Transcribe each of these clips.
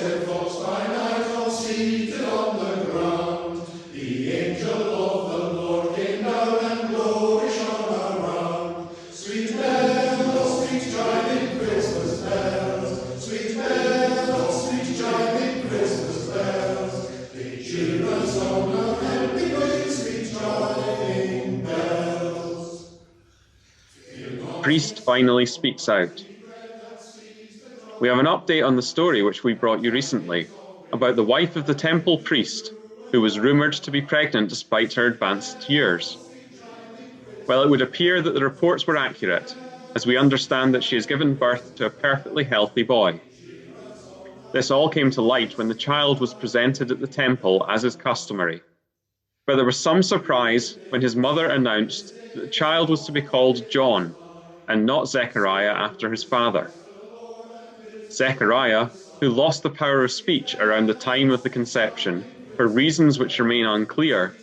their flocks by night, all seated on the ground. The angel of the Lord came down, and glory shone around. Sweet bells, sweet chiming Christmas bells. Sweet bells, sweet chiming Christmas bells. They cheer us on a happy way, sweet chiming bells. Priest finally speaks out. We have an update on the story which we brought you recently, about the wife of the temple priest, who was rumoured to be pregnant despite her advanced years. Well, it would appear that the reports were accurate, as we understand that she has given birth to a perfectly healthy boy. This all came to light when the child was presented at the temple as is customary. But there was some surprise when his mother announced that the child was to be called John, and not Zechariah after his father. Zechariah, who lost the power of speech around the time of the conception, for reasons which remain unclear,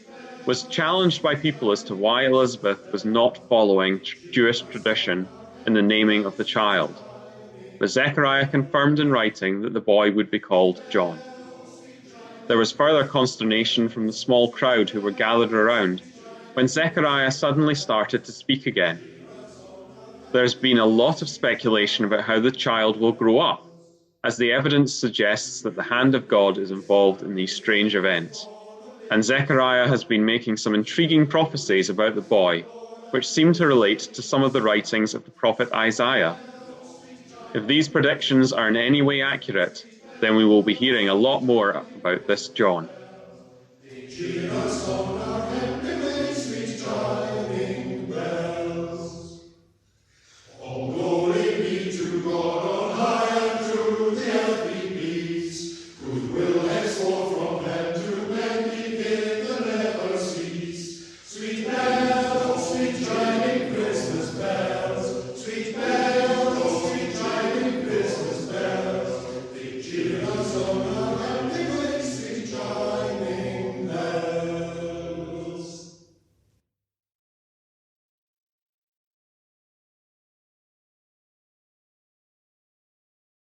was challenged by people as to why Elizabeth was not following Jewish tradition in the naming of the child. But Zechariah confirmed in writing that the boy would be called John. There was further consternation from the small crowd who were gathered around when Zechariah suddenly started to speak again. There's been a lot of speculation about how the child will grow up, as the evidence suggests that the hand of God is involved in these strange events. And Zechariah has been making some intriguing prophecies about the boy, which seem to relate to some of the writings of the prophet Isaiah. If these predictions are in any way accurate, then we will be hearing a lot more about this John. They cheer us on